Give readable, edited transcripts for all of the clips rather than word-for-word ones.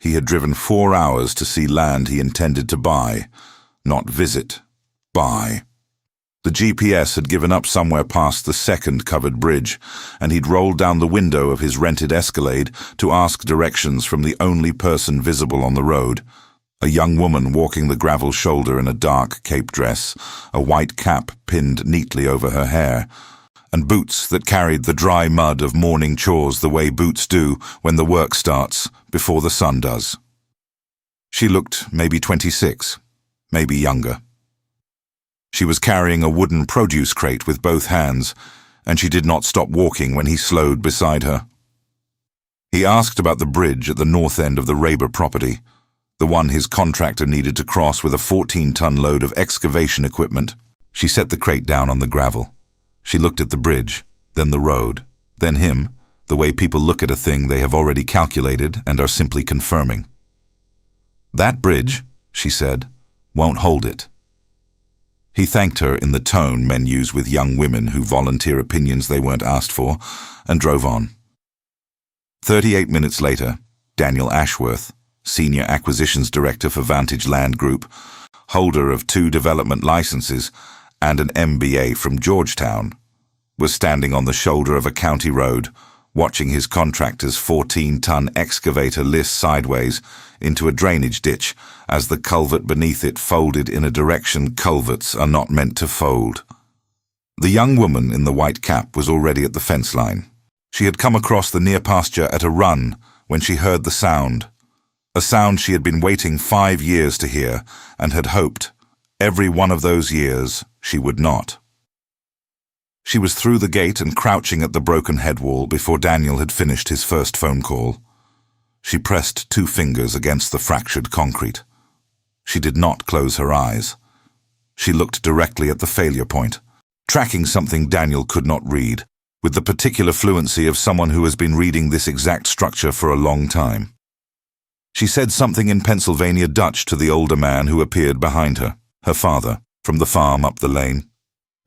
He had driven 4 hours to see land he intended to buy, not visit, buy. The GPS had given up somewhere past the second covered bridge, and he'd rolled down the window of his rented Escalade to ask directions from the only person visible on the road, a young woman walking the gravel shoulder in a dark cape dress, a white cap pinned neatly over her hair, and boots that carried the dry mud of morning chores the way boots do when the work starts, before the sun does. She looked maybe 26, maybe younger. She was carrying a wooden produce crate with both hands, and she did not stop walking when he slowed beside her. He asked about the bridge at the north end of the Raber property, the one his contractor needed to cross with a 14-ton load of excavation equipment. She set the crate down on the gravel. She looked at the bridge, then the road, then him, the way people look at a thing they have already calculated and are simply confirming. "That bridge," she said, "won't hold it." He thanked her in the tone men use with young women who volunteer opinions they weren't asked for, and drove on. 38 minutes later, Daniel Ashworth, Senior Acquisitions Director for Vantage Land Group, holder of 2 development licenses and an MBA from Georgetown, was standing on the shoulder of a county road, watching his contractor's 14-ton excavator list sideways into a drainage ditch as the culvert beneath it folded in a direction culverts are not meant to fold. The young woman in the white cap was already at the fence line. She had come across the near pasture at a run when she heard the sound, a sound she had been waiting 5 years to hear and had hoped, every one of those years, she would not. She was through the gate and crouching at the broken head wall before Daniel had finished his first phone call. She pressed 2 fingers against the fractured concrete. She did not close her eyes. She looked directly at the failure point, tracking something Daniel could not read, with the particular fluency of someone who has been reading this exact structure for a long time. She said something in Pennsylvania Dutch to the older man who appeared behind her, her father, from the farm up the lane,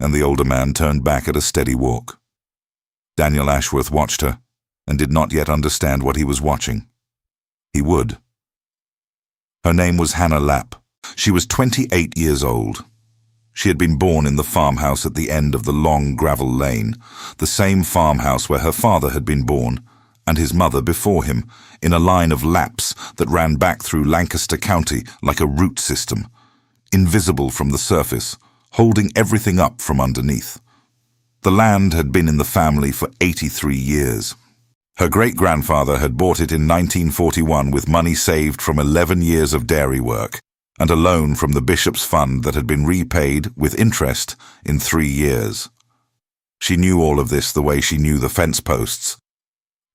and the older man turned back at a steady walk. Daniel Ashworth watched her, and did not yet understand what he was watching. He would. Her name was Hannah Lapp. She was 28 years old. She had been born in the farmhouse at the end of the long gravel lane, the same farmhouse where her father had been born, and his mother before him, in a line of laps that ran back through Lancaster County like a root system, invisible from the surface, holding everything up from underneath. The land had been in the family for 83 years. Her great-grandfather had bought it in 1941 with money saved from 11 years of dairy work and a loan from the Bishop's Fund that had been repaid with interest in 3 years. She knew all of this the way she knew the fence posts,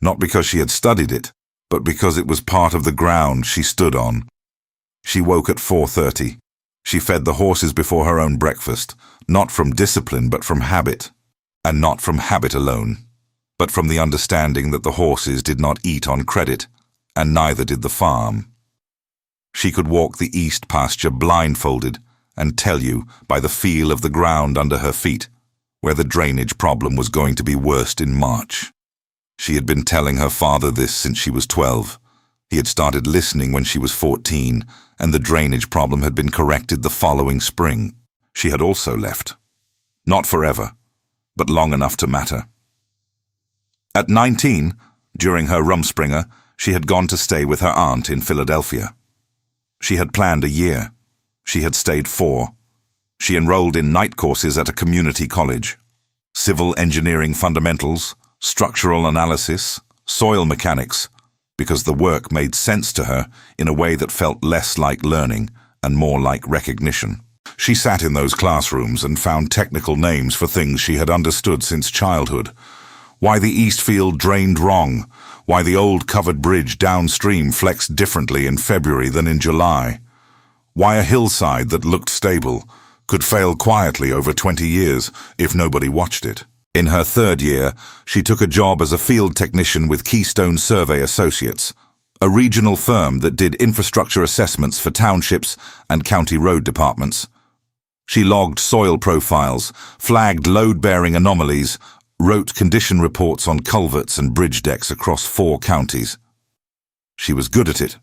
not because she had studied it, but because it was part of the ground she stood on. She woke at 4:30. She fed the horses before her own breakfast, not from discipline but from habit, and not from habit alone, but from the understanding that the horses did not eat on credit, and neither did the farm. She could walk the east pasture blindfolded and tell you, by the feel of the ground under her feet, where the drainage problem was going to be worst in March. She had been telling her father this since she was 12. He had started listening when she was 14, and the drainage problem had been corrected the following spring. She had also left. Not forever, but long enough to matter. At 19, during her Rumspringa, she had gone to stay with her aunt in Philadelphia. She had planned a year. She had stayed 4. She enrolled in night courses at a community college. Civil engineering fundamentals, structural analysis, soil mechanics, because the work made sense to her in a way that felt less like learning and more like recognition. She sat in those classrooms and found technical names for things she had understood since childhood. Why the East Field drained wrong, why the old covered bridge downstream flexed differently in February than in July, why a hillside that looked stable could fail quietly over 20 years if nobody watched it. In her 3rd year, she took a job as a field technician with Keystone Survey Associates, a regional firm that did infrastructure assessments for townships and county road departments. She logged soil profiles, flagged load-bearing anomalies, wrote condition reports on culverts and bridge decks across 4 counties. She was good at it,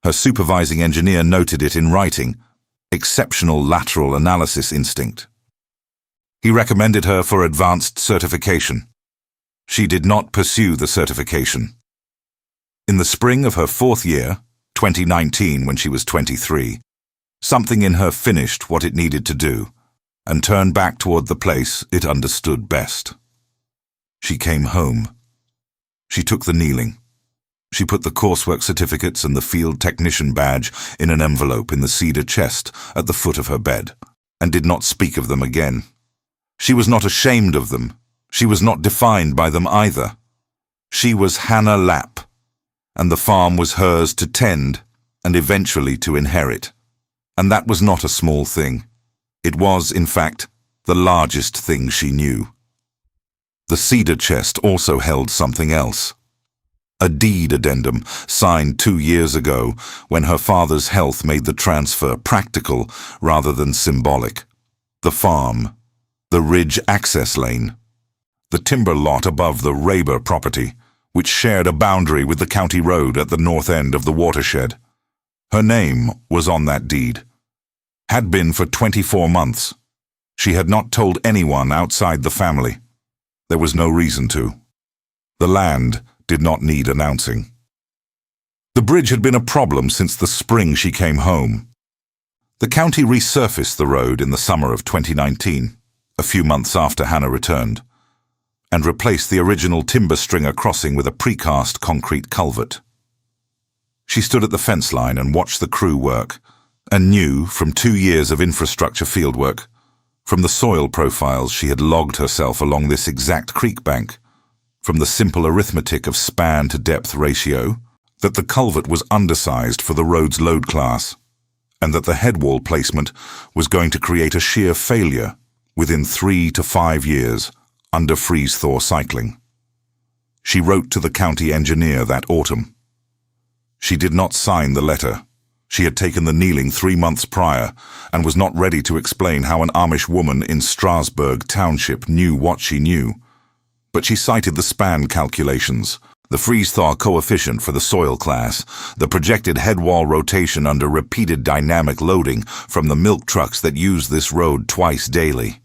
Her supervising engineer noted it in writing. Exceptional lateral analysis instinct. He recommended her for advanced certification. She did not pursue the certification. In the spring of her fourth year, 2019 when she was 23, something in her finished what it needed to do and turned back toward the place it understood best. She came home. She took the kneeling. She put the coursework certificates and the field technician badge in an envelope in the cedar chest at the foot of her bed, and did not speak of them again. She was not ashamed of them. She was not defined by them either. She was Hannah Lapp, and the farm was hers to tend and eventually to inherit. And that was not a small thing. It was, in fact, the largest thing she knew. The cedar chest also held something else. A deed addendum signed 2 years ago when her father's health made the transfer practical rather than symbolic. The farm, the ridge access lane, the timber lot above the Raber property, which shared a boundary with the county road at the north end of the watershed. Her name was on that deed. Had been for 24 months. She had not told anyone outside the family. There was no reason to. The land did not need announcing. The bridge had been a problem since the spring she came home. The county resurfaced the road in the summer of 2019, a few months after Hannah returned, and replaced the original timber stringer crossing with a precast concrete culvert. She stood at the fence line and watched the crew work, and knew from 2 years of infrastructure fieldwork, from the soil profiles she had logged herself along this exact creek bank, from the simple arithmetic of span to depth ratio, that the culvert was undersized for the road's load class, and that the headwall placement was going to create a sheer failure within 3 to 5 years under freeze-thaw cycling. She wrote to the county engineer that autumn. She did not sign the letter. She had taken the kneeling 3 months prior and was not ready to explain how an Amish woman in Strasbourg Township knew what she knew. But she cited the span calculations, the freeze-thaw coefficient for the soil class, the projected headwall rotation under repeated dynamic loading from the milk trucks that use this road twice daily.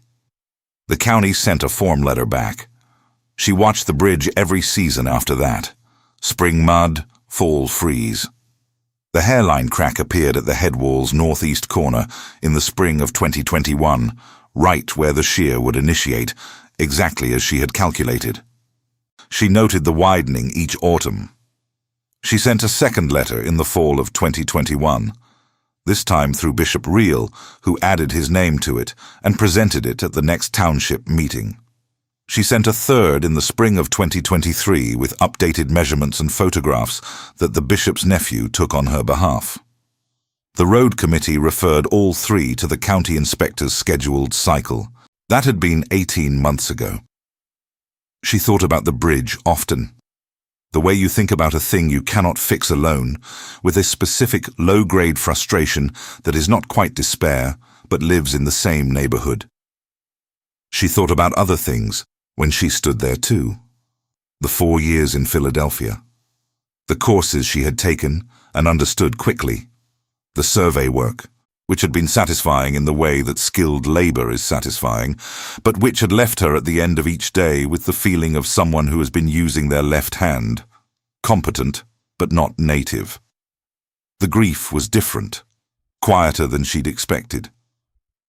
The county sent a form letter back. She watched the bridge every season after that. Spring mud, fall freeze. The hairline crack appeared at the headwall's northeast corner in the spring of 2021, right where the shear would initiate, exactly as she had calculated. She noted the widening each autumn. She sent a second letter in the fall of 2021, this time through Bishop Reel, who added his name to it and presented it at the next township meeting. She sent a third in the spring of 2023 with updated measurements and photographs that the bishop's nephew took on her behalf. The road committee referred all 3 to the county inspector's scheduled cycle. That had been 18 months ago. She thought about the bridge often. The way you think about a thing you cannot fix alone, with a specific low-grade frustration that is not quite despair, but lives in the same neighborhood. She thought about other things when she stood there too. The 4 years in Philadelphia. The courses she had taken and understood quickly. The survey work, which had been satisfying in the way that skilled labor is satisfying, but which had left her at the end of each day with the feeling of someone who has been using their left hand, competent but not native. The grief was different, quieter than she'd expected.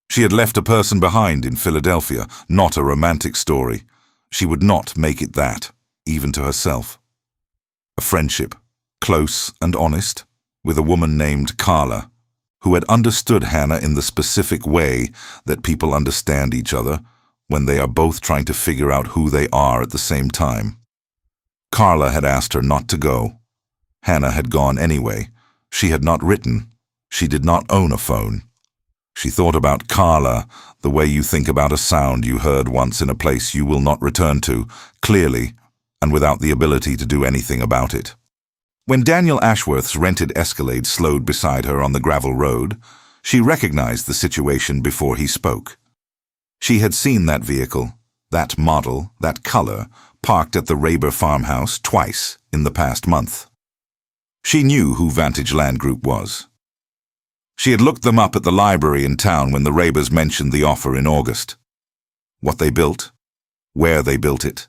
She had left a person behind in Philadelphia, not a romantic story. She would not make it that, even to herself. A friendship, close and honest, with a woman named Carla, who had understood Hannah in the specific way that people understand each other when they are both trying to figure out who they are at the same time. Carla had asked her not to go. Hannah had gone anyway. She had not written. She did not own a phone. She thought about Carla the way you think about a sound you heard once in a place you will not return to, clearly, and without the ability to do anything about it. When Daniel Ashworth's rented Escalade slowed beside her on the gravel road, she recognized the situation before he spoke. She had seen that vehicle, that model, that color, parked at the Raber farmhouse twice in the past month. She knew who Vantage Land Group was. She had looked them up at the library in town when the Rabers mentioned the offer in August. What they built, where they built it,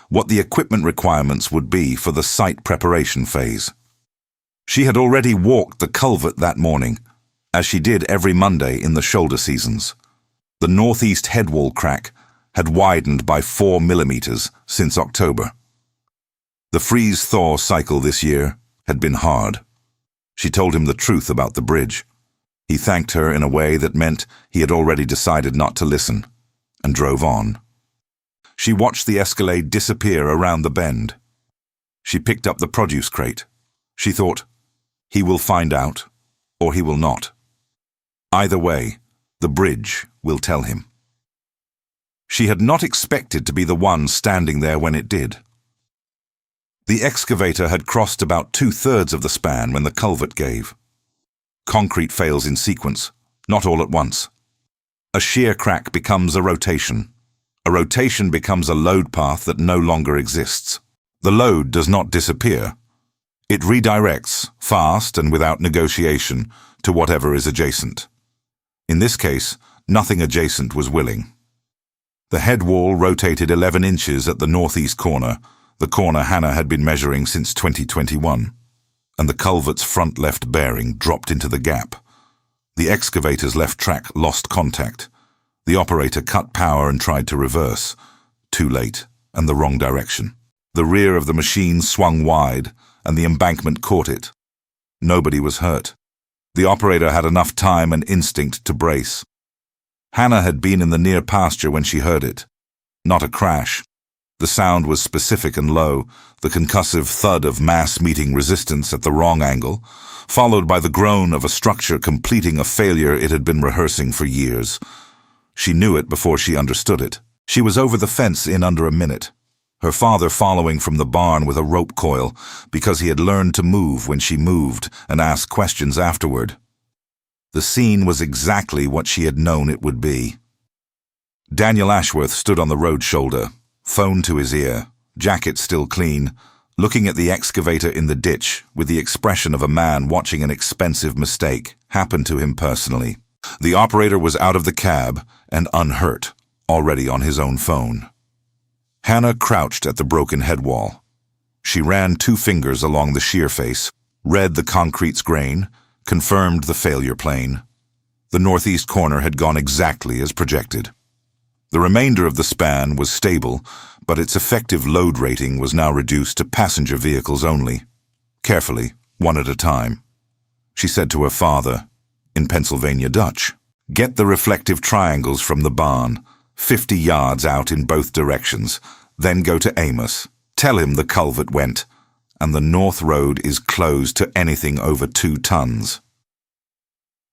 what the equipment requirements would be for the site preparation phase. She had already walked the culvert that morning, as she did every Monday in the shoulder seasons. The northeast headwall crack had widened by 4 millimeters since October. The freeze-thaw cycle this year had been hard. She told him the truth about the bridge. He thanked her in a way that meant he had already decided not to listen, and drove on. She watched the Escalade disappear around the bend. She picked up the produce crate. She thought, he will find out, or he will not. Either way, the bridge will tell him. She had not expected to be the one standing there when it did. The excavator had crossed about 2/3 of the span when the culvert gave. Concrete fails in sequence, not all at once. A shear crack becomes a rotation. A rotation becomes a load path that no longer exists. The load does not disappear. It redirects, fast and without negotiation, to whatever is adjacent. In this case, nothing adjacent was willing. The head wall rotated 11 inches at the northeast corner, the corner Hannah had been measuring since 2021, and the culvert's front left bearing dropped into the gap. The excavator's left track lost contact. The operator cut power and tried to reverse. Too late, and the wrong direction. The rear of the machine swung wide, and the embankment caught it. Nobody was hurt. The operator had enough time and instinct to brace. Hannah had been in the near pasture when she heard it. Not a crash. The sound was specific and low, the concussive thud of mass meeting resistance at the wrong angle, followed by the groan of a structure completing a failure it had been rehearsing for years. She knew it before she understood it. She was over the fence in under a minute, her father following from the barn with a rope coil because he had learned to move when she moved and ask questions afterward. The scene was exactly what she had known it would be. Daniel Ashworth stood on the road shoulder, phone to his ear, jacket still clean, looking at the excavator in the ditch with the expression of a man watching an expensive mistake happen to him personally. The operator was out of the cab and unhurt, already on his own phone. Hannah crouched at the broken head wall. She ran 2 fingers along the shear face, read the concrete's grain, confirmed the failure plane. The northeast corner had gone exactly as projected. The remainder of the span was stable, but its effective load rating was now reduced to passenger vehicles only. Carefully, one at a time. She said to her father, in Pennsylvania Dutch, "Get the reflective triangles from the barn, 50 yards out in both directions, then go to Amos. Tell him the culvert went, and the north road is closed to anything over 2 tons.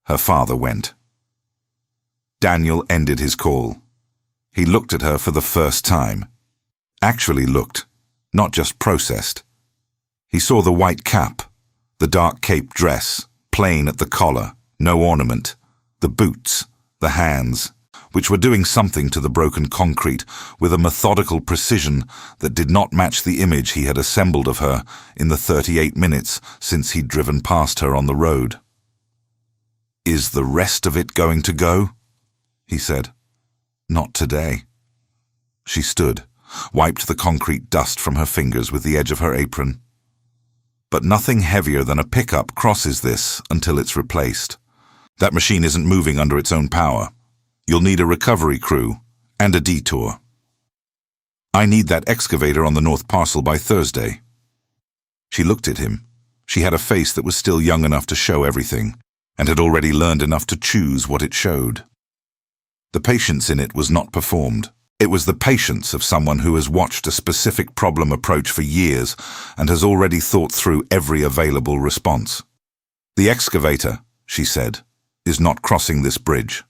Her father went. Daniel ended his call. He looked at her for the first time. Actually looked, not just processed. He saw the white cap, the dark cape dress, plain at the collar, no ornament, the boots, the hands, which were doing something to the broken concrete with a methodical precision that did not match the image he had assembled of her in the 38 minutes since he'd driven past her on the road. "Is the rest of it going to go?" he said. "Not today." She stood, wiped the concrete dust from her fingers with the edge of her apron. But nothing heavier than a pickup crosses this until it's replaced. That machine isn't moving under its own power. You'll need a recovery crew and a detour. I need that excavator on the north parcel by Thursday. She looked at him. She had a face that was still young enough to show everything, and had already learned enough to choose what it showed. The patience in it was not performed. It was the patience of someone who has watched a specific problem approach for years and has already thought through every available response. "The excavator," she said, "is not crossing this bridge.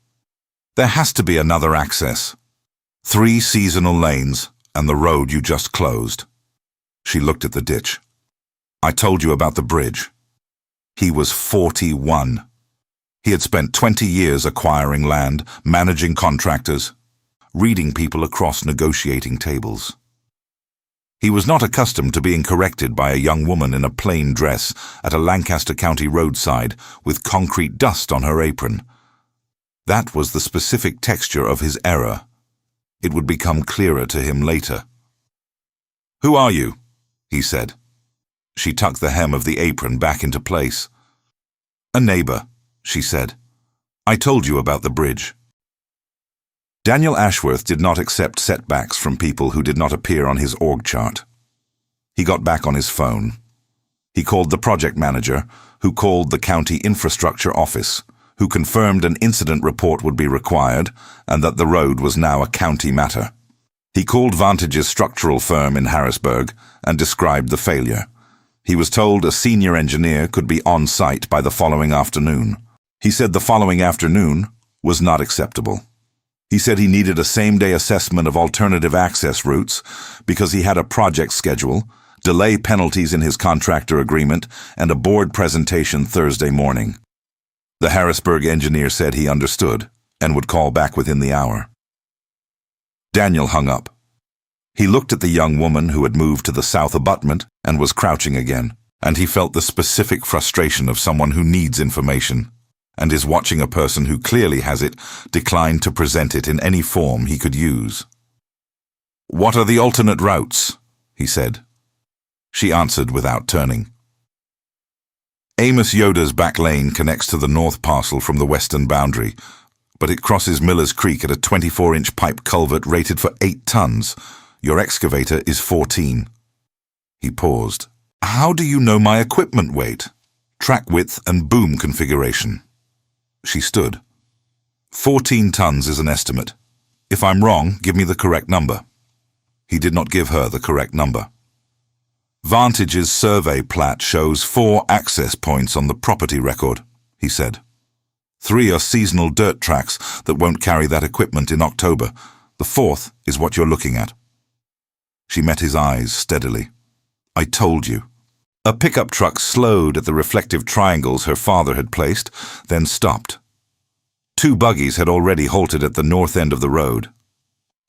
There has to be another access. 3 seasonal lanes and the road you just closed." She looked at the ditch. "I told you about the bridge." He was 41. He had spent 20 years acquiring land, managing contractors, reading people across negotiating tables. He was not accustomed to being corrected by a young woman in a plain dress at a Lancaster County roadside with concrete dust on her apron. That was the specific texture of his error. It would become clearer to him later. "Who are you?" he said. She tucked the hem of the apron back into place. "A neighbor," she said. "I told you about the bridge." Daniel Ashworth did not accept setbacks from people who did not appear on his org chart. He got back on his phone. He called the project manager, who called the county infrastructure office, who confirmed an incident report would be required and that the road was now a county matter. He called Vantage's structural firm in Harrisburg and described the failure. He was told a senior engineer could be on site by the following afternoon. He said the following afternoon was not acceptable. He said he needed a same-day assessment of alternative access routes because he had a project schedule, delay penalties in his contractor agreement, and a board presentation Thursday morning. The Harrisburg engineer said he understood and would call back within the hour. Daniel hung up. He looked at the young woman who had moved to the south abutment and was crouching again, and he felt the specific frustration of someone who needs information and is watching a person who clearly has it decline to present it in any form he could use. "What are the alternate routes?" he said. She answered without turning. Amos Yoder's back lane connects to the north parcel from the western boundary, but it crosses Miller's Creek at a 24-inch pipe culvert rated for 8 tons. Your excavator is 14. He paused. "How do you know my equipment weight, track width and boom configuration?" She stood. 14 tons is an estimate. If I'm wrong, give me the correct number. He did not give her the correct number. Vantage's survey plat shows 4 access points on the property record, he said. 3 are seasonal dirt tracks that won't carry that equipment in October. The 4th is what you're looking at. She met his eyes steadily. "I told you." A pickup truck slowed at the reflective triangles her father had placed, then stopped. 2 buggies had already halted at the north end of the road.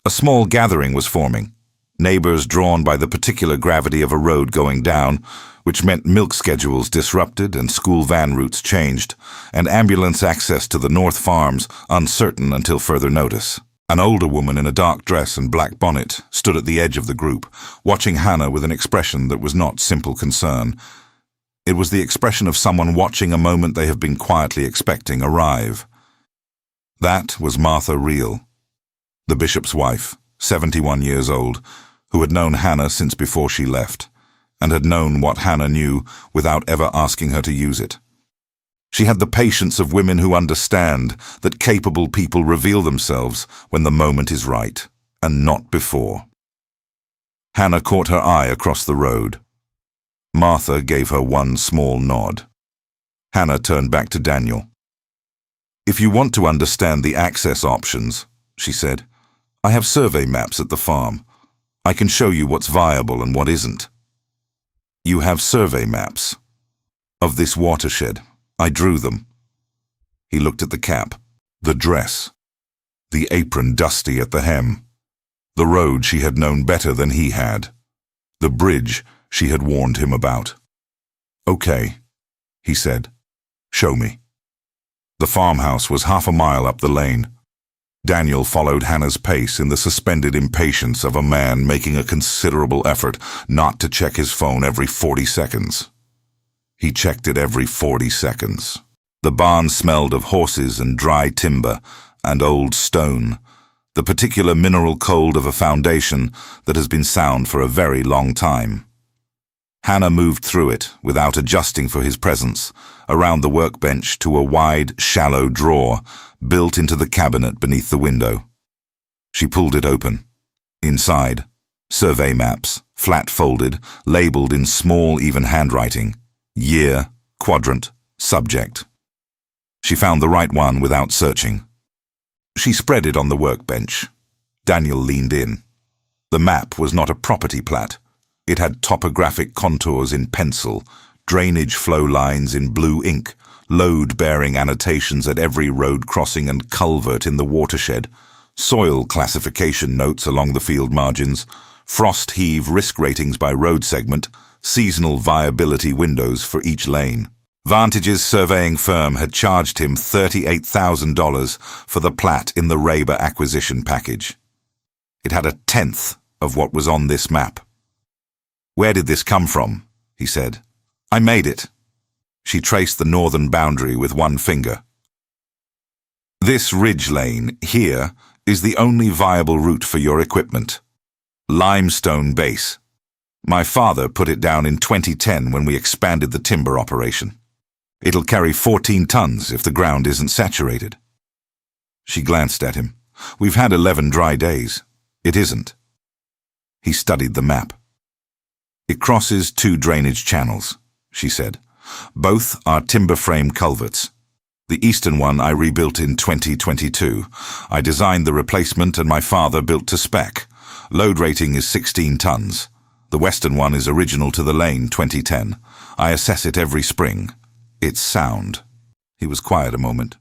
A small gathering was forming, neighbors drawn by the particular gravity of a road going down, which meant milk schedules disrupted and school van routes changed, and ambulance access to the north farms uncertain until further notice. An older woman in a dark dress and black bonnet stood at the edge of the group, watching Hannah with an expression that was not simple concern. It was the expression of someone watching a moment they have been quietly expecting arrive. That was Martha Reel, the bishop's wife, 71 years old, who had known Hannah since before she left, and had known what Hannah knew without ever asking her to use it. She had the patience of women who understand that capable people reveal themselves when the moment is right, and not before. Hannah caught her eye across the road. Martha gave her one small nod. Hannah turned back to Daniel. "If you want to understand the access options," she said, "I have survey maps at the farm. I can show you what's viable and what isn't." "You have survey maps of this watershed. I drew them." He looked at the cap, the dress, the apron dusty at the hem, the road she had known better than he had, the bridge she had warned him about. "Okay," he said. "Show me." The farmhouse was half a mile up the lane. Daniel followed Hannah's pace in the suspended impatience of a man making a considerable effort not to check his phone every 40 seconds. He checked it every 40 seconds. The barn smelled of horses and dry timber and old stone, the particular mineral cold of a foundation that has been sound for a very long time. Hannah moved through it without adjusting for his presence, around the workbench to a wide, shallow drawer built into the cabinet beneath the window. She pulled it open. Inside, survey maps, flat-folded, labeled in small, even handwriting. Year, quadrant, subject. She found the right one without searching. She spread it on the workbench. Daniel leaned in. The map was not a property plat. It had topographic contours in pencil, drainage flow lines in blue ink, load-bearing annotations at every road crossing and culvert in the watershed, soil classification notes along the field margins, frost heave risk ratings by road segment, seasonal viability windows for each lane. Vantage's surveying firm had charged him $38,000 for the plat in the Raber acquisition package. It had a tenth of what was on this map. "Where did this come from?" he said. "I made it." She traced the northern boundary with one finger. "This ridge lane, here, is the only viable route for your equipment. Limestone base. My father put it down in 2010 when we expanded the timber operation. It'll carry 14 tons if the ground isn't saturated." She glanced at him. "We've had 11 dry days. It isn't." He studied the map. "It crosses 2 drainage channels," she said. "Both are timber frame culverts. The eastern one I rebuilt in 2022. I designed the replacement and my father built to spec. Load rating is 16 tons. The western one is original to the lane, 2010. I assess it every spring. It's sound." He was quiet a moment.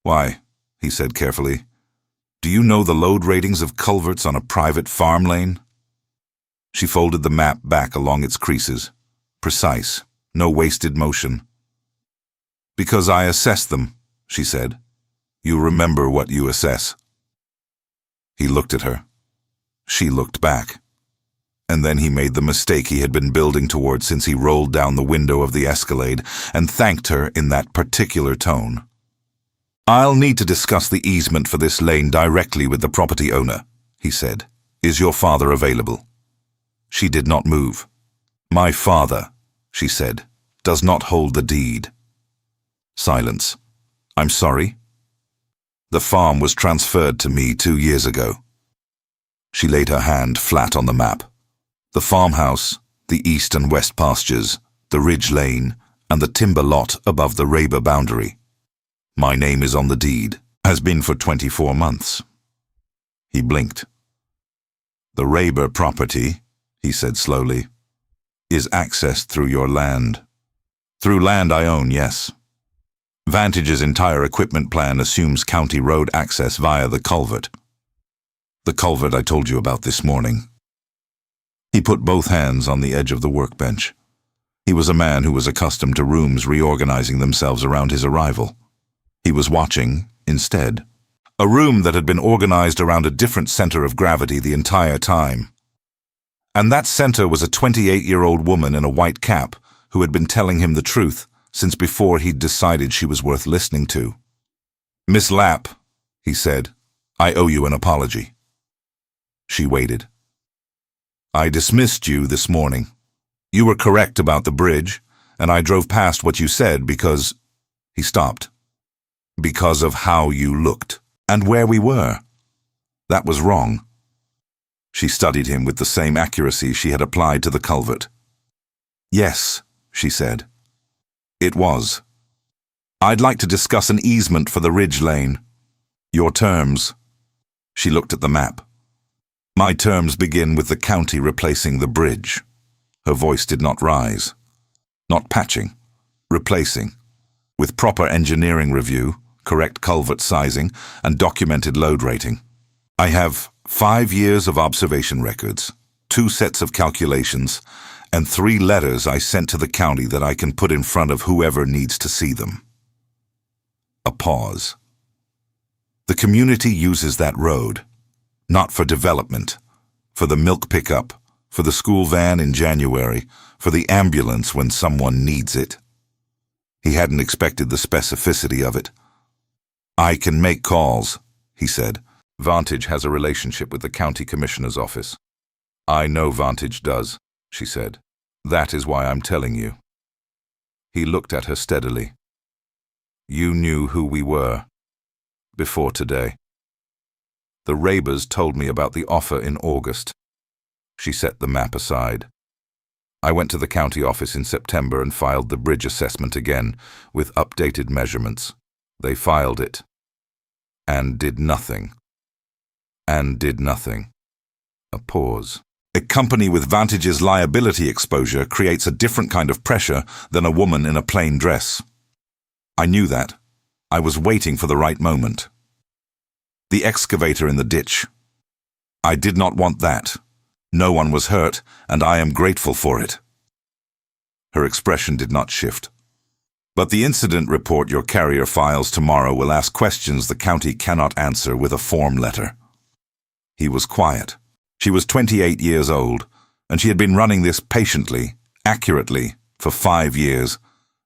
"Why?" he said carefully. "Do you know the load ratings of culverts on a private farm lane?" She folded the map back along its creases. Precise, no wasted motion. "Because I assess them," she said. "You remember what you assess." He looked at her. She looked back. And then he made the mistake he had been building toward since he rolled down the window of the Escalade and thanked her in that particular tone. "I'll need to discuss the easement for this lane directly with the property owner," he said. "Is your father available?" She did not move. "My father," she said, "does not hold the deed." Silence. "I'm sorry?" "The farm was transferred to me 2 years ago." She laid her hand flat on the map. The farmhouse, the east and west pastures, the ridge lane, and the timber lot above the Raber boundary. "My name is on the deed, has been for 24 months. He blinked. "The Raber property," he said slowly, "is accessed through your land. Through land I own, yes. Vantage's entire equipment plan assumes county road access via the culvert. The culvert I told you about this morning." He put both hands on the edge of the workbench. He was a man who was accustomed to rooms reorganizing themselves around his arrival. He was watching, instead, a room that had been organized around a different center of gravity the entire time. And that center was a 28-year-old woman in a white cap who had been telling him the truth since before he'd decided she was worth listening to. "Miss Lapp," he said, "I owe you an apology." She waited. "I dismissed you this morning. You were correct about the bridge, and I drove past what you said because—" He stopped. "Because of how you looked, and where we were. That was wrong." She studied him with the same accuracy she had applied to the culvert. "Yes," she said. "It was. I'd like to discuss an easement for the ridge lane. Your terms." She looked at the map. "My terms begin with the county replacing the bridge." Her voice did not rise. "Not patching. Replacing. With proper engineering review, correct culvert sizing, and documented load rating. I have 5 years of observation records, 2 sets of calculations, and 3 letters I sent to the county that I can put in front of whoever needs to see them." A pause. "The community uses that road, not for development, for the milk pickup, for the school van in January, for the ambulance when someone needs it." He hadn't expected the specificity of it. "I can make calls," he said. "Vantage has a relationship with the county commissioner's office." "I know Vantage does," she said. "That is why I'm telling you." He looked at her steadily. "You knew who we were before today. The Rabers told me about the offer in August." She set the map aside. "I went to the county office in September and filed the bridge assessment again, with updated measurements. They filed it. And did nothing. And did nothing." A pause. "A company with Vantage's liability exposure creates a different kind of pressure than a woman in a plain dress. I knew that. I was waiting for the right moment. The excavator in the ditch. I did not want that. No one was hurt, and I am grateful for it." Her expression did not shift. "But the incident report your carrier files tomorrow will ask questions the county cannot answer with a form letter." He was quiet. She was 28 years old, and she had been running this patiently, accurately, for 5 years,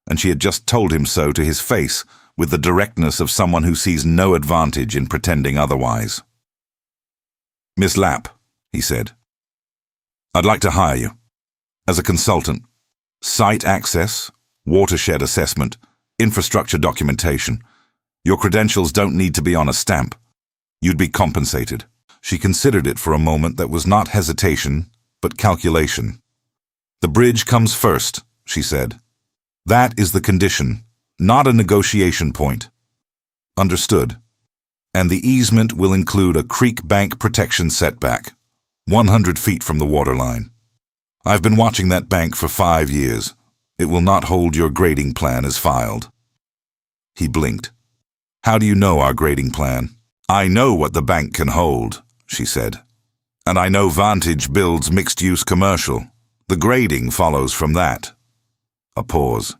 and she had just told him so to his face with the directness of someone who sees no advantage in pretending otherwise. "Miss Lapp," he said, "I'd like to hire you. As a consultant. Site access, watershed assessment, infrastructure documentation. Your credentials don't need to be on a stamp. You'd be compensated." She considered it for a moment that was not hesitation, but calculation. "The bridge comes first," she said. "That is the condition, not a negotiation point." "Understood. And the easement will include a creek bank protection setback, 100 feet from the waterline. I've been watching that bank for 5 years. It will not hold your grading plan as filed." He blinked. "How do you know our grading plan?" "I know what the bank can hold," she said. "And I know Vantage builds mixed-use commercial. The grading follows from that." A pause.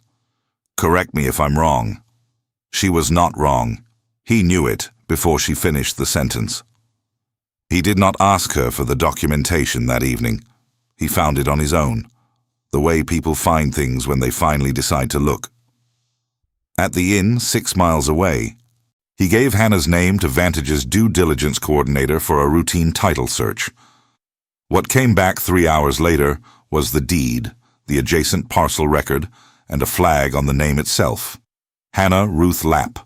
"Correct me if I'm wrong." She was not wrong. He knew it before she finished the sentence. He did not ask her for the documentation that evening. He found it on his own, the way people find things when they finally decide to look. At the inn 6 miles away, he gave Hannah's name to Vantage's due diligence coordinator for a routine title search. What came back 3 hours later was the deed, the adjacent parcel record, and a flag on the name itself. Hannah Ruth Lapp,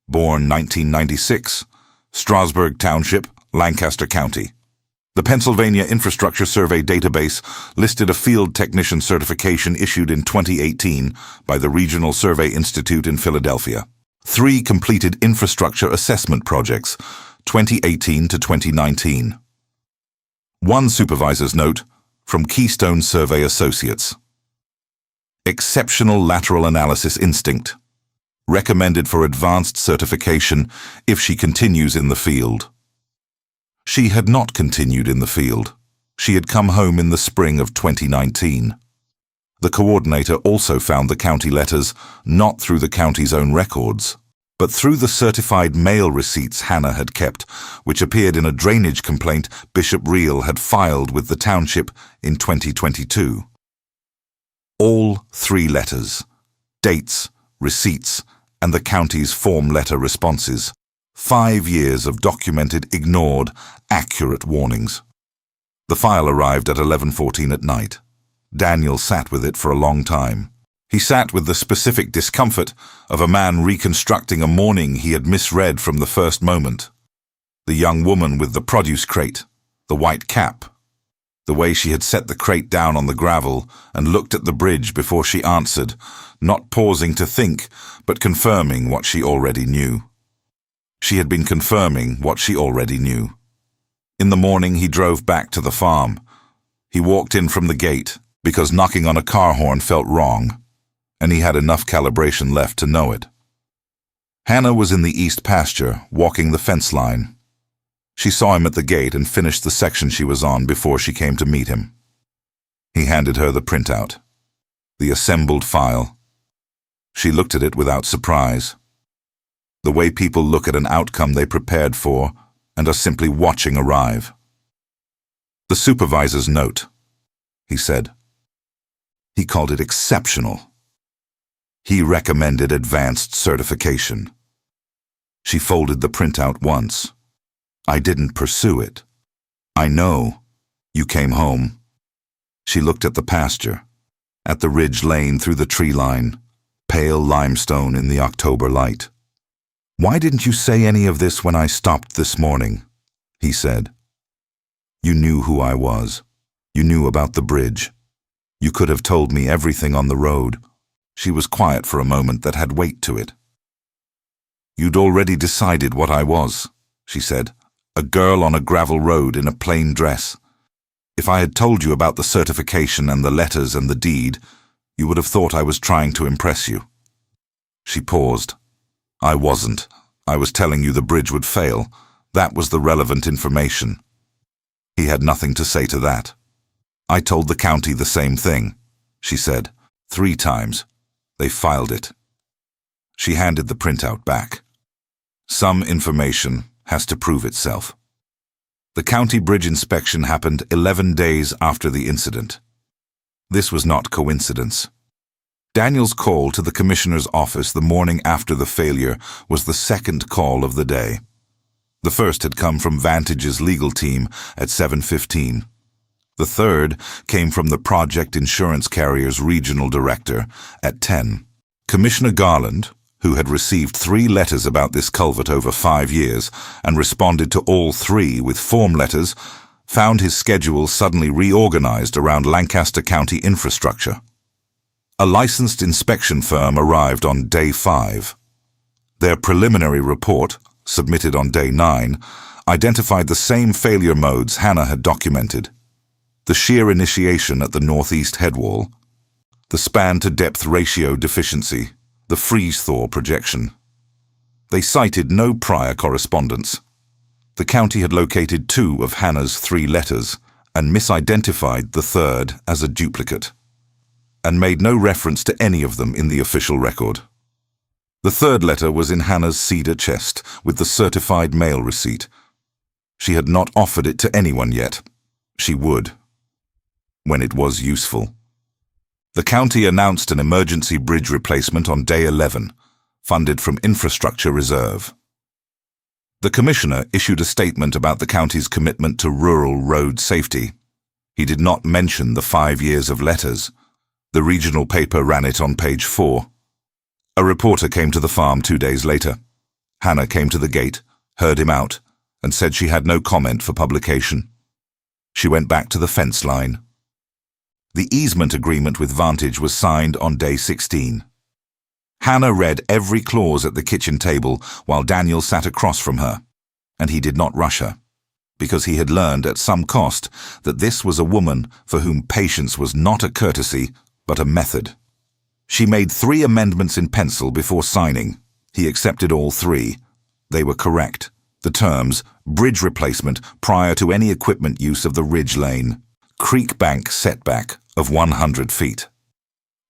born 1996, Strasburg Township, Lancaster County. The Pennsylvania Infrastructure Survey database listed a field technician certification issued in 2018 by the Regional Survey Institute in Philadelphia. 3 completed infrastructure assessment projects, 2018 to 2019. 1 supervisor's note from Keystone Survey Associates. Exceptional lateral analysis instinct. Recommended for advanced certification if she continues in the field. She had not continued in the field. She had come home in the spring of 2019. The coordinator also found the county letters not through the county's own records, but through the certified mail receipts Hannah had kept, which appeared in a drainage complaint Bishop Reel had filed with the township in 2022. All 3 letters, dates, receipts, and the county's form letter responses. 5 years of documented, ignored, accurate warnings. The file arrived at 11:14 at night. Daniel sat with it for a long time. He sat with the specific discomfort of a man reconstructing a morning he had misread from the first moment. The young woman with the produce crate, the white cap, the way she had set the crate down on the gravel and looked at the bridge before she answered, not pausing to think, but confirming what she already knew. She had been confirming what she already knew. In the morning he drove back to the farm. He walked in from the gate because knocking on a car horn felt wrong, and he had enough calibration left to know it. Hannah was in the east pasture, walking the fence line. She saw him at the gate and finished the section she was on before she came to meet him. He handed her the printout, the assembled file. She looked at it without surprise. The way people look at an outcome they prepared for and are simply watching arrive. "The supervisor's note," he said. He called it exceptional. He recommended advanced certification. She folded the printout once. "I didn't pursue it. I know. You came home." She looked at the pasture, at the ridge lane through the tree line, pale limestone in the October light. "Why didn't you say any of this when I stopped this morning?" he said. "You knew who I was. You knew about the bridge. You could have told me everything on the road." She was quiet for a moment that had weight to it. "You'd already decided what I was," she said. "A girl on a gravel road in a plain dress. If I had told you about the certification and the letters and the deed, you would have thought I was trying to impress you." She paused. "I wasn't. I was telling you the bridge would fail. That was the relevant information." He had nothing to say to that. I told the county the same thing, she said, 3 times. They filed it. She handed the printout back. Some information has to prove itself. The county bridge inspection happened 11 days after the incident. This was not coincidence. Daniel's call to the commissioner's office the morning after the failure was the second call of the day. The first had come from Vantage's legal team at 7:15. The third came from the project insurance carrier's regional director at 10. Commissioner Garland, who had received 3 letters about this culvert over 5 years and responded to all 3 with form letters, found his schedule suddenly reorganized around Lancaster County infrastructure. A licensed inspection firm arrived on day 5. Their preliminary report, submitted on day 9, identified the same failure modes Hannah had documented: the shear initiation at the northeast headwall, the span-to-depth ratio deficiency, the freeze-thaw projection. They cited no prior correspondence. The county had located 2 of Hannah's 3 letters and misidentified the third as a duplicate, and made no reference to any of them in the official record. The third letter was in Hannah's cedar chest with the certified mail receipt. She had not offered it to anyone yet. She would, when it was useful. The county announced an emergency bridge replacement on day 11, funded from infrastructure reserve. The commissioner issued a statement about the county's commitment to rural road safety. He did not mention the 5 years of letters. The regional paper ran it on page 4. A reporter came to the farm 2 days later. Hannah came to the gate, heard him out, and said she had no comment for publication. She went back to the fence line. The easement agreement with Vantage was signed on day 16. Hannah read every clause at the kitchen table while Daniel sat across from her, and he did not rush her, because he had learned at some cost that this was a woman for whom patience was not a courtesy, but a method. She made 3 amendments in pencil before signing. He accepted all 3. They were correct. The terms: bridge replacement prior to any equipment use of the ridge lane, creek bank setback of 100 feet,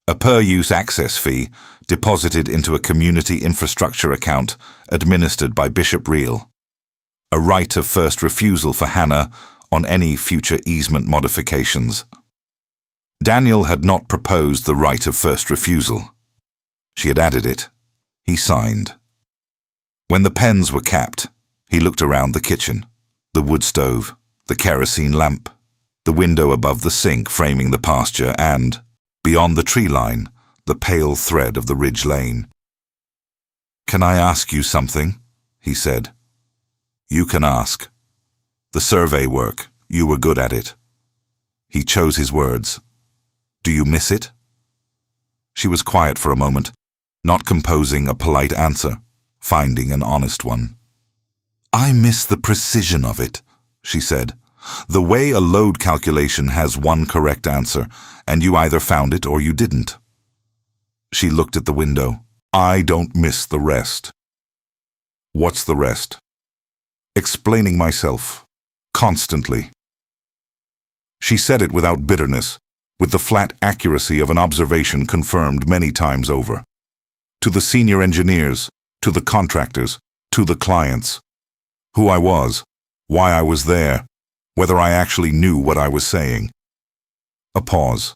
a per-use access fee deposited into a community infrastructure account administered by Bishop Reel, a right of first refusal for Hannah on any future easement modifications. Daniel had not proposed the right of first refusal. She had added it. He signed. When the pens were capped, he looked around the kitchen, the wood stove, the kerosene lamp, the window above the sink framing the pasture, and, beyond the tree line, the pale thread of the ridge lane. "Can I ask you something?" he said. "You can ask. The survey work, you were good at it." He chose his words. "Do you miss it?" She was quiet for a moment, not composing a polite answer, finding an honest one. "I miss the precision of it," she said. "The way a load calculation has one correct answer, and you either found it or you didn't." She looked at the window. "I don't miss the rest." "What's the rest?" "Explaining myself. Constantly." She said it without bitterness, with the flat accuracy of an observation confirmed many times over. To the senior engineers, to the contractors, to the clients. Who I was, why I was there, whether I actually knew what I was saying. A pause.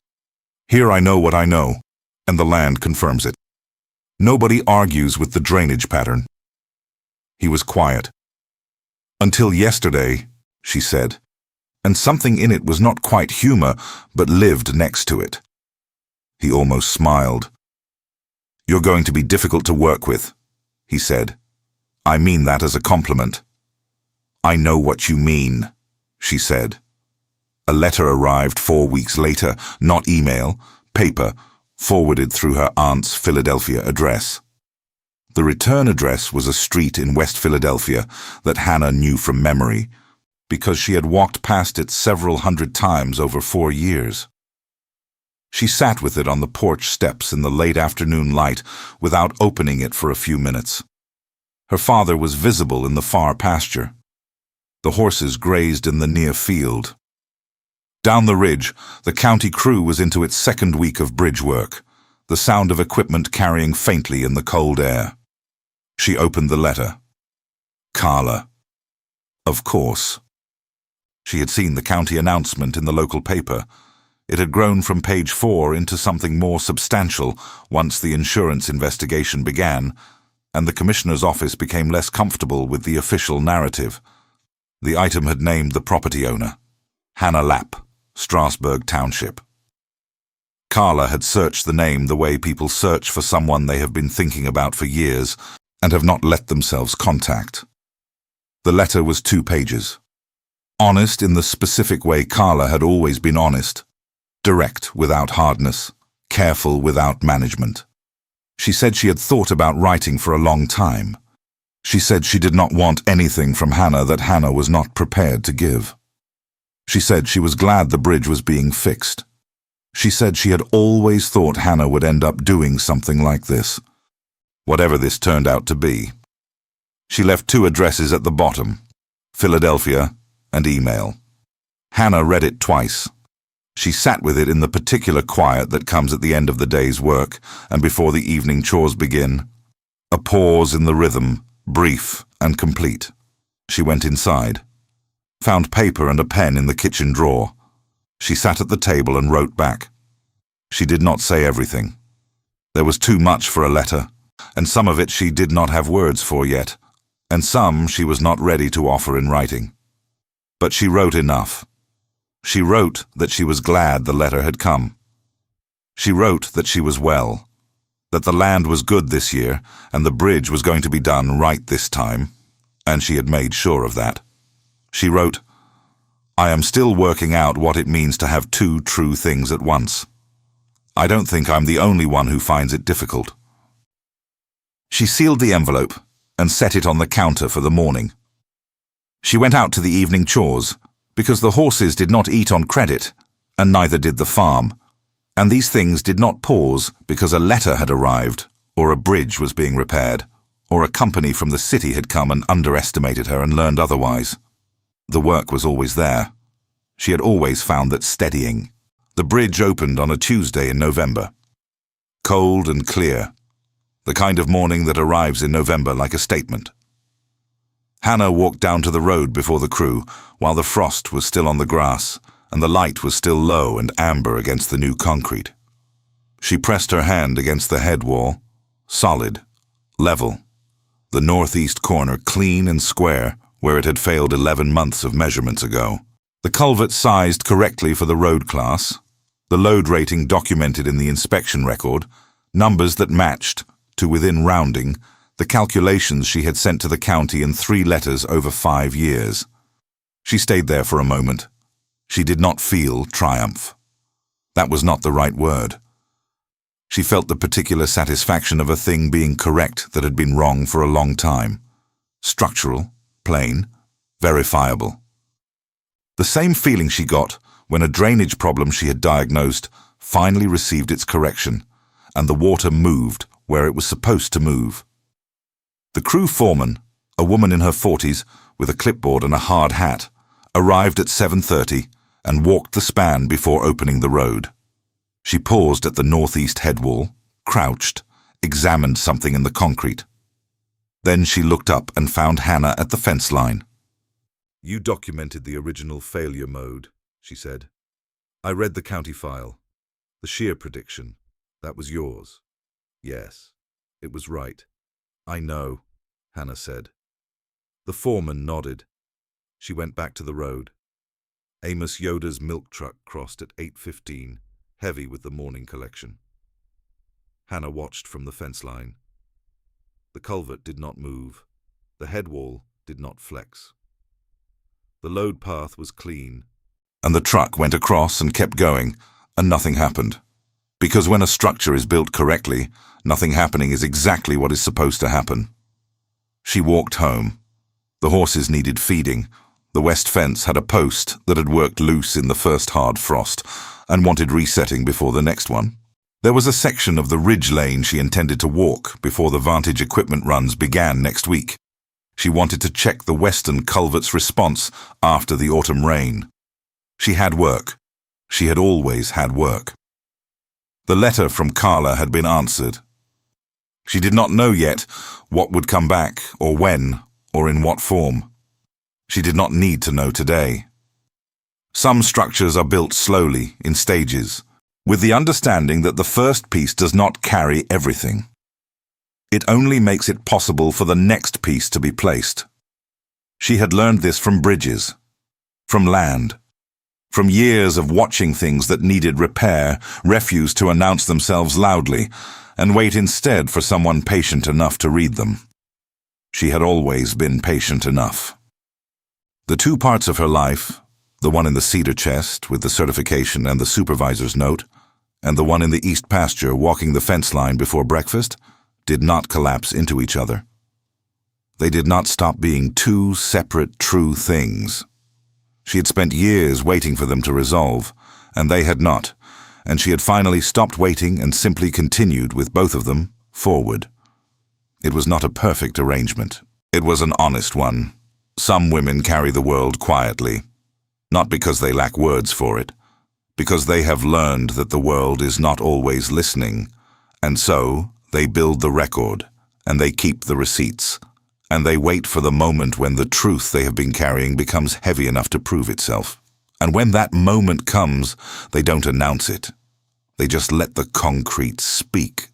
"Here I know what I know, and the land confirms it. Nobody argues with the drainage pattern." He was quiet. "Until yesterday," she said, and something in it was not quite humor, but lived next to it. He almost smiled. "You're going to be difficult to work with," he said. "I mean that as a compliment." "I know what you mean," she said. A letter arrived 4 weeks later, not email, paper, forwarded through her aunt's Philadelphia address. The return address was a street in West Philadelphia that Hannah knew from memory, because she had walked past it several hundred times over 4 years. She sat with it on the porch steps in the late afternoon light without opening it for a few minutes. Her father was visible in the far pasture. The horses grazed in the near field. Down the ridge, the county crew was into its second week of bridge work, the sound of equipment carrying faintly in the cold air. She opened the letter. Carla. Of course. She had seen the county announcement in the local paper. It had grown from page 4 into something more substantial once the insurance investigation began, and the commissioner's office became less comfortable with the official narrative. The item had named the property owner, Hannah Lapp, Strasbourg Township. Carla had searched the name the way people search for someone they have been thinking about for years and have not let themselves contact. The letter was 2 pages. Honest in the specific way Carla had always been honest. Direct without hardness, careful without management. She said she had thought about writing for a long time. She said she did not want anything from Hannah that Hannah was not prepared to give. She said she was glad the bridge was being fixed. She said she had always thought Hannah would end up doing something like this, whatever this turned out to be. She left 2 addresses at the bottom, Philadelphia and email. Hannah read it twice. She sat with it in the particular quiet that comes at the end of the day's work and before the evening chores begin. A pause in the rhythm, brief and complete. She went inside, found paper and a pen in the kitchen drawer. She sat at the table and wrote back. She did not say everything. There was too much for a letter, and some of it she did not have words for yet, and some she was not ready to offer in writing. But she wrote enough. She wrote that she was glad the letter had come. She wrote that she was well, that the land was good this year and the bridge was going to be done right this time, and she had made sure of that. She wrote, I am still working out what it means to have 2 true things at once. I don't think I'm the only one who finds it difficult. She sealed the envelope and set it on the counter for the morning. She went out to the evening chores, because the horses did not eat on credit, and neither did the farm, and these things did not pause because a letter had arrived, or a bridge was being repaired, or a company from the city had come and underestimated her and learned otherwise. The work was always there. She had always found that steadying. The bridge opened on a Tuesday in November. Cold and clear, the kind of morning that arrives in November like a statement. Hannah walked down to the road before the crew, while the frost was still on the grass, and the light was still low and amber against the new concrete. She pressed her hand against the head wall, solid, level, the northeast corner clean and square where it had failed 11 months of measurements ago. The culvert sized correctly for the road class, the load rating documented in the inspection record, numbers that matched, to within rounding, the calculations she had sent to the county in 3 letters over 5 years. She stayed there for a moment. She did not feel triumph. That was not the right word. She felt the particular satisfaction of a thing being correct that had been wrong for a long time. Structural, plain, verifiable. The same feeling she got when a drainage problem she had diagnosed finally received its correction, and the water moved where it was supposed to move. The crew foreman, a woman in her 40s with a clipboard and a hard hat, arrived at 7:30 and walked the span before opening the road. She paused at the northeast head wall, crouched, examined something in the concrete. Then she looked up and found Hannah at the fence line. You documented the original failure mode, she said. I read the county file. The shear prediction. That was yours. Yes, it was right. I know, Hannah said. The foreman nodded. She went back to the road. Amos Yoder's milk truck crossed at 8:15, heavy with the morning collection. Hannah watched from the fence line. The culvert did not move. The head wall did not flex. The load path was clean, and the truck went across and kept going, and nothing happened. Because when a structure is built correctly, nothing happening is exactly what is supposed to happen. She walked home. The horses needed feeding. The west fence had a post that had worked loose in the first hard frost and wanted resetting before the next one. There was a section of the ridge lane she intended to walk before the Vantage equipment runs began next week. She wanted to check the western culvert's response after the autumn rain. She had work. She had always had work. The letter from Carla had been answered. She did not know yet what would come back, or when, or in what form. She did not need to know today. Some structures are built slowly, in stages, with the understanding that the first piece does not carry everything. It only makes it possible for the next piece to be placed. She had learned this from bridges, from land, from years of watching things that needed repair, refuse to announce themselves loudly, and wait instead for someone patient enough to read them. She had always been patient enough. The two parts of her life, the one in the cedar chest with the certification and the supervisor's note, and the one in the east pasture walking the fence line before breakfast, did not collapse into each other. They did not stop being two separate, true things. She had spent years waiting for them to resolve, and they had not, and she had finally stopped waiting and simply continued with both of them forward. It was not a perfect arrangement. It was an honest one. Some women carry the world quietly, not because they lack words for it, because they have learned that the world is not always listening, and so they build the record, and they keep the receipts, and they wait for the moment when the truth they have been carrying becomes heavy enough to prove itself. And when that moment comes, they don't announce it. They just let the concrete speak.